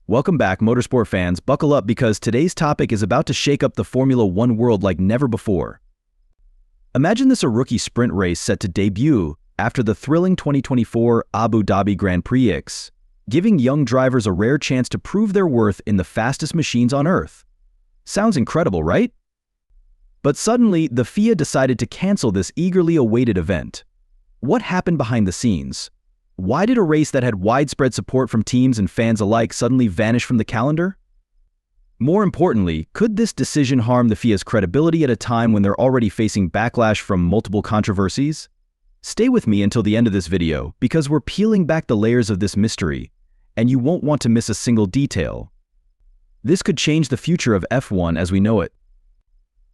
Welcome back, motorsport fans. Buckle up because today's topic is about to shake up the Formula One world like never before. Imagine this: a rookie sprint race set to debut after the thrilling 2024 Abu Dhabi Grand Prix, giving young drivers a rare chance to prove their worth in the fastest machines on Earth. Sounds incredible, right? But suddenly, the FIA decided to cancel this eagerly awaited event. What happened behind the scenes? Why did a race that had widespread support from teams and fans alike suddenly vanish from the calendar? More importantly, could this decision harm the FIA's credibility at a time when they're already facing backlash from multiple controversies? Stay with me until the end of this video, because we're peeling back the layers of this mystery, and you won't want to miss a single detail. This could change the future of F1 as we know it.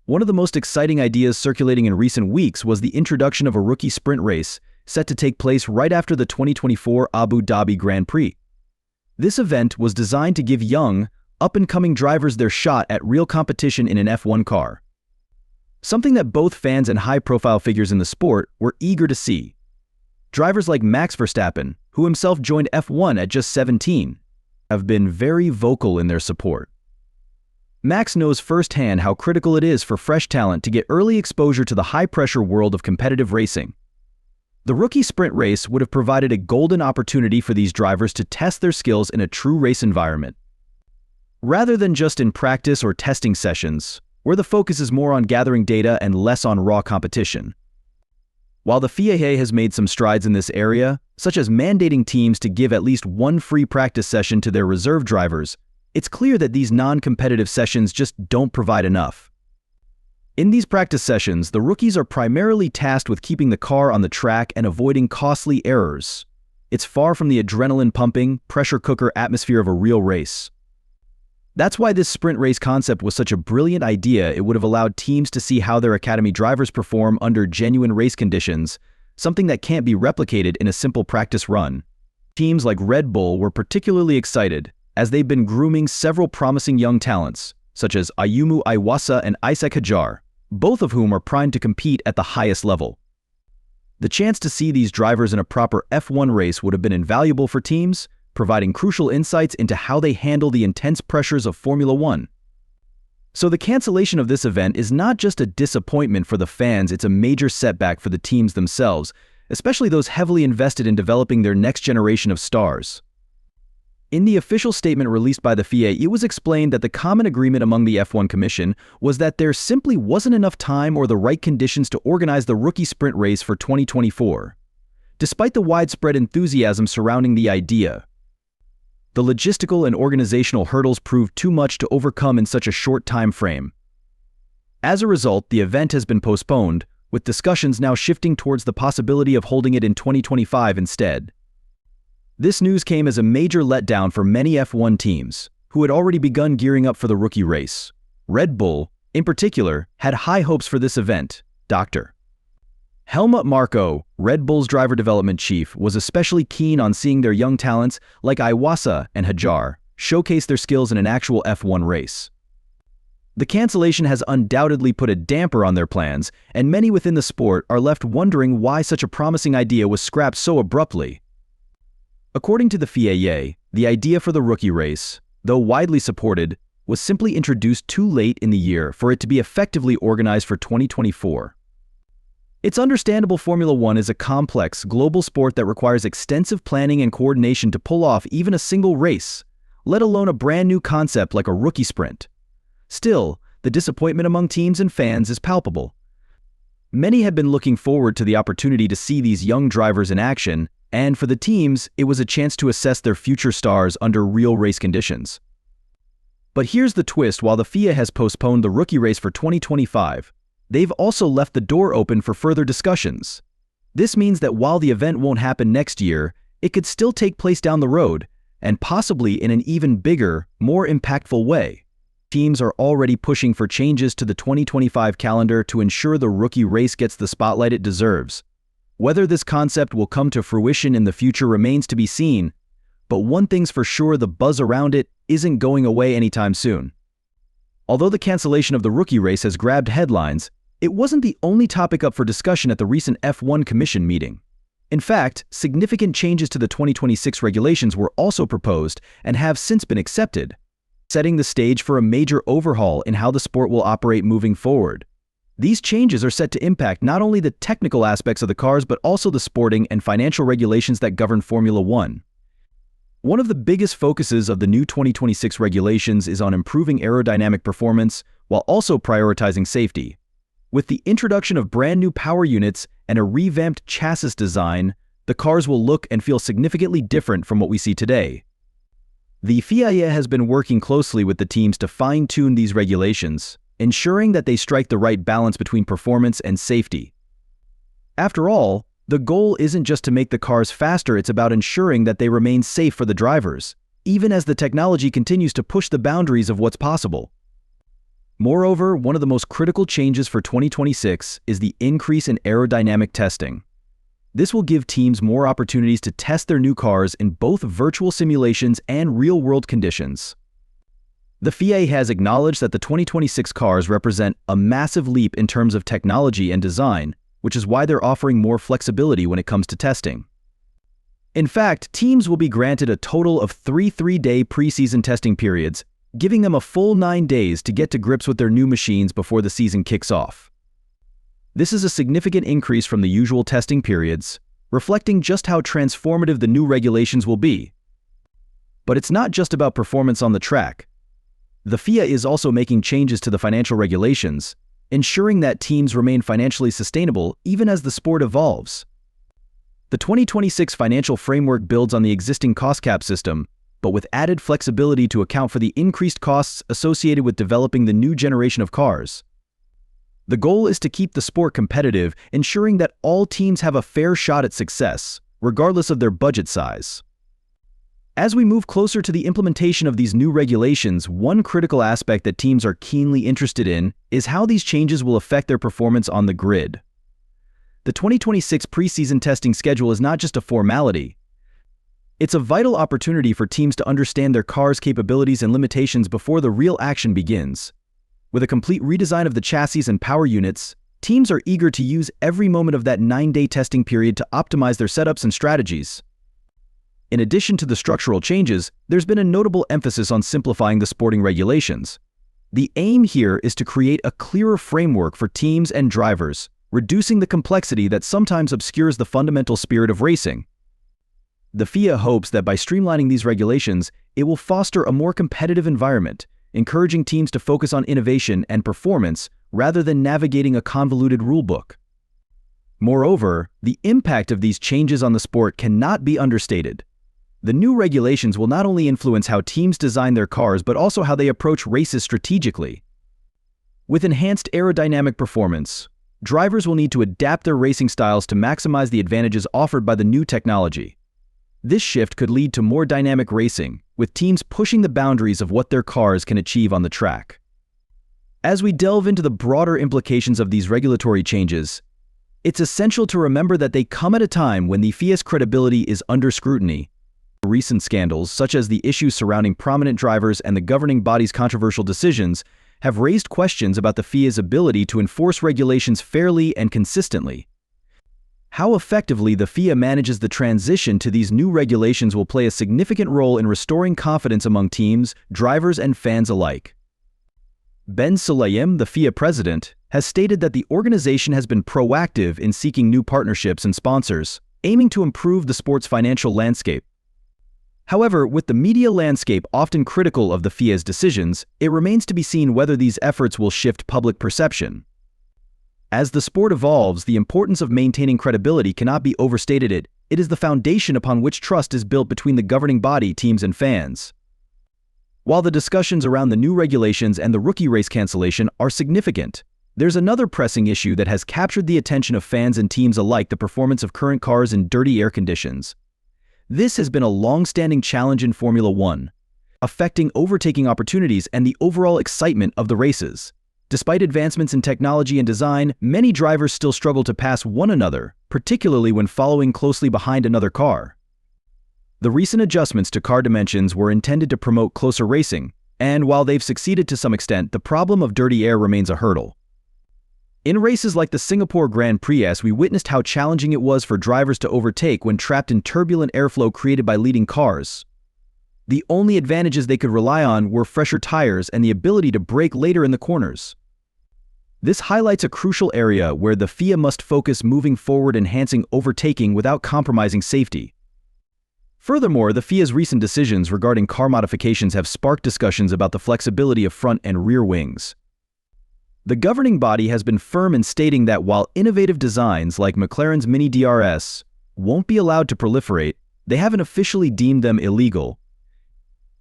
One of the most exciting ideas circulating in recent weeks was the introduction of a rookie sprint race set to take place right after the 2024 Abu Dhabi Grand Prix. This event was designed to give young, up-and-coming drivers their shot at real competition in an F1 car. Something that both fans and high-profile figures in the sport were eager to see. Drivers like Max Verstappen, who himself joined F1 at just 17, have been very vocal in their support. Max knows firsthand how critical it is for fresh talent to get early exposure to the high-pressure world of competitive racing. The rookie sprint race would have provided a golden opportunity for these drivers to test their skills in a true race environment, rather than just in practice or testing sessions, where the focus is more on gathering data and less on raw competition. While the FIA has made some strides in this area, such as mandating teams to give at least one free practice session to their reserve drivers, it's clear that these non-competitive sessions just don't provide enough. In these practice sessions, the rookies are primarily tasked with keeping the car on the track and avoiding costly errors. It's far from the adrenaline-pumping, pressure cooker atmosphere of a real race. That's why this sprint race concept was such a brilliant idea. It would have allowed teams to see how their academy drivers perform under genuine race conditions, something that can't be replicated in a simple practice run. Teams like Red Bull were particularly excited, as they've been grooming several promising young talents, such as Ayumu Iwasa and Isaac Hadjar, both of whom are primed to compete at the highest level. The chance to see these drivers in a proper F1 race would have been invaluable for teams, providing crucial insights into how they handle the intense pressures of Formula One. So the cancellation of this event is not just a disappointment for the fans, it's a major setback for the teams themselves, especially those heavily invested in developing their next generation of stars. In the official statement released by the FIA, it was explained that the common agreement among the F1 Commission was that there simply wasn't enough time or the right conditions to organize the rookie sprint race for 2024. Despite the widespread enthusiasm surrounding the idea, the logistical and organizational hurdles proved too much to overcome in such a short time frame. As a result, the event has been postponed, with discussions now shifting towards the possibility of holding it in 2025 instead. This news came as a major letdown for many F1 teams, who had already begun gearing up for the rookie race. Red Bull, in particular, had high hopes for this event. Dr. Helmut Marko, Red Bull's driver development chief, was especially keen on seeing their young talents like Iwasa and Hadjar showcase their skills in an actual F1 race. The cancellation has undoubtedly put a damper on their plans, and many within the sport are left wondering why such a promising idea was scrapped so abruptly. According to the FIA, the idea for the rookie race, though widely supported, was simply introduced too late in the year for it to be effectively organized for 2024. It's understandable Formula One is a complex, global sport that requires extensive planning and coordination to pull off even a single race, let alone a brand new concept like a rookie sprint. Still, the disappointment among teams and fans is palpable. Many had been looking forward to the opportunity to see these young drivers in action, and for the teams, it was a chance to assess their future stars under real race conditions. But here's the twist: while the FIA has postponed the rookie race for 2025, they've also left the door open for further discussions. This means that while the event won't happen next year, it could still take place down the road, and possibly in an even bigger, more impactful way. Teams are already pushing for changes to the 2025 calendar to ensure the rookie race gets the spotlight it deserves. Whether this concept will come to fruition in the future remains to be seen, but one thing's for sure: the buzz around it isn't going away anytime soon. Although the cancellation of the rookie race has grabbed headlines, it wasn't the only topic up for discussion at the recent F1 Commission meeting. In fact, significant changes to the 2026 regulations were also proposed and have since been accepted, setting the stage for a major overhaul in how the sport will operate moving forward. These changes are set to impact not only the technical aspects of the cars but also the sporting and financial regulations that govern Formula One. One of the biggest focuses of the new 2026 regulations is on improving aerodynamic performance while also prioritizing safety. With the introduction of brand new power units and a revamped chassis design, the cars will look and feel significantly different from what we see today. The FIA has been working closely with the teams to fine-tune these regulations, ensuring that they strike the right balance between performance and safety. After all, the goal isn't just to make the cars faster, it's about ensuring that they remain safe for the drivers, even as the technology continues to push the boundaries of what's possible. Moreover, one of the most critical changes for 2026 is the increase in aerodynamic testing. This will give teams more opportunities to test their new cars in both virtual simulations and real-world conditions. The FIA has acknowledged that the 2026 cars represent a massive leap in terms of technology and design, which is why they're offering more flexibility when it comes to testing. In fact, teams will be granted a total of 3 3-day preseason testing periods, giving them a full 9 days to get to grips with their new machines before the season kicks off. This is a significant increase from the usual testing periods, reflecting just how transformative the new regulations will be. But it's not just about performance on the track. The FIA is also making changes to the financial regulations, ensuring that teams remain financially sustainable even as the sport evolves. The 2026 financial framework builds on the existing cost cap system, but with added flexibility to account for the increased costs associated with developing the new generation of cars. The goal is to keep the sport competitive, ensuring that all teams have a fair shot at success, regardless of their budget size. As we move closer to the implementation of these new regulations, one critical aspect that teams are keenly interested in is how these changes will affect their performance on the grid. The 2026 preseason testing schedule is not just a formality. It's a vital opportunity for teams to understand their cars' capabilities and limitations before the real action begins. With a complete redesign of the chassis and power units, teams are eager to use every moment of that 9-day testing period to optimize their setups and strategies. In addition to the structural changes, there's been a notable emphasis on simplifying the sporting regulations. The aim here is to create a clearer framework for teams and drivers, reducing the complexity that sometimes obscures the fundamental spirit of racing. The FIA hopes that by streamlining these regulations, it will foster a more competitive environment, encouraging teams to focus on innovation and performance rather than navigating a convoluted rulebook. Moreover, the impact of these changes on the sport cannot be understated. The new regulations will not only influence how teams design their cars but also how they approach races strategically. With enhanced aerodynamic performance, drivers will need to adapt their racing styles to maximize the advantages offered by the new technology. This shift could lead to more dynamic racing, with teams pushing the boundaries of what their cars can achieve on the track. As we delve into the broader implications of these regulatory changes, it's essential to remember that they come at a time when the FIA's credibility is under scrutiny. Recent scandals, such as the issues surrounding prominent drivers and the governing body's controversial decisions, have raised questions about the FIA's ability to enforce regulations fairly and consistently. How effectively the FIA manages the transition to these new regulations will play a significant role in restoring confidence among teams, drivers, and fans alike. Ben Sulayem, the FIA president, has stated that the organization has been proactive in seeking new partnerships and sponsors, aiming to improve the sport's financial landscape. However, with the media landscape often critical of the FIA's decisions, it remains to be seen whether these efforts will shift public perception. As the sport evolves, the importance of maintaining credibility cannot be overstated. It is the foundation upon which trust is built between the governing body, teams, and fans. While the discussions around the new regulations and the rookie race cancellation are significant, there's another pressing issue that has captured the attention of fans and teams alike: the performance of current cars in dirty air conditions. This has been a long-standing challenge in Formula One, affecting overtaking opportunities and the overall excitement of the races. Despite advancements in technology and design, many drivers still struggle to pass one another, particularly when following closely behind another car. The recent adjustments to car dimensions were intended to promote closer racing, and while they've succeeded to some extent, the problem of dirty air remains a hurdle. In races like the Singapore Grand Prix, we witnessed how challenging it was for drivers to overtake when trapped in turbulent airflow created by leading cars. The only advantages they could rely on were fresher tires and the ability to brake later in the corners. This highlights a crucial area where the FIA must focus moving forward, enhancing overtaking without compromising safety. Furthermore, the FIA's recent decisions regarding car modifications have sparked discussions about the flexibility of front and rear wings. The governing body has been firm in stating that while innovative designs like McLaren's Mini DRS won't be allowed to proliferate, they haven't officially deemed them illegal.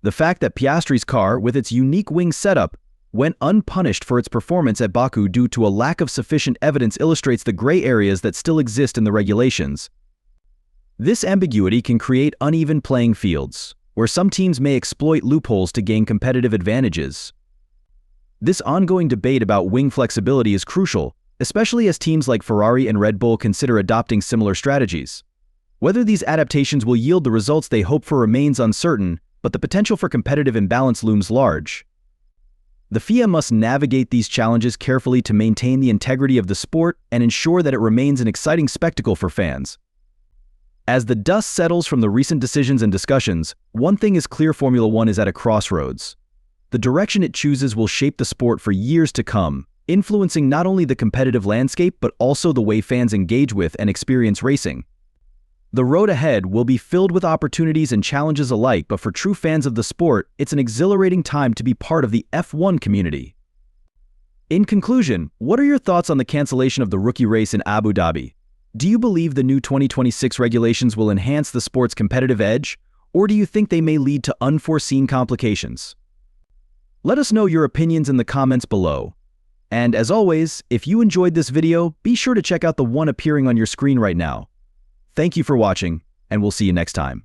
The fact that Piastri's car, with its unique wing setup, went unpunished for its performance at Baku due to a lack of sufficient evidence illustrates the gray areas that still exist in the regulations. This ambiguity can create uneven playing fields, where some teams may exploit loopholes to gain competitive advantages. This ongoing debate about wing flexibility is crucial, especially as teams like Ferrari and Red Bull consider adopting similar strategies. Whether these adaptations will yield the results they hope for remains uncertain, but the potential for competitive imbalance looms large. The FIA must navigate these challenges carefully to maintain the integrity of the sport and ensure that it remains an exciting spectacle for fans. As the dust settles from the recent decisions and discussions, one thing is clear: Formula One is at a crossroads. The direction it chooses will shape the sport for years to come, influencing not only the competitive landscape but also the way fans engage with and experience racing. The road ahead will be filled with opportunities and challenges alike, but for true fans of the sport, it's an exhilarating time to be part of the F1 community. In conclusion, what are your thoughts on the cancellation of the rookie race in Abu Dhabi? Do you believe the new 2026 regulations will enhance the sport's competitive edge, or do you think they may lead to unforeseen complications? Let us know your opinions in the comments below. And as always, if you enjoyed this video, be sure to check out the one appearing on your screen right now. Thank you for watching, and we'll see you next time.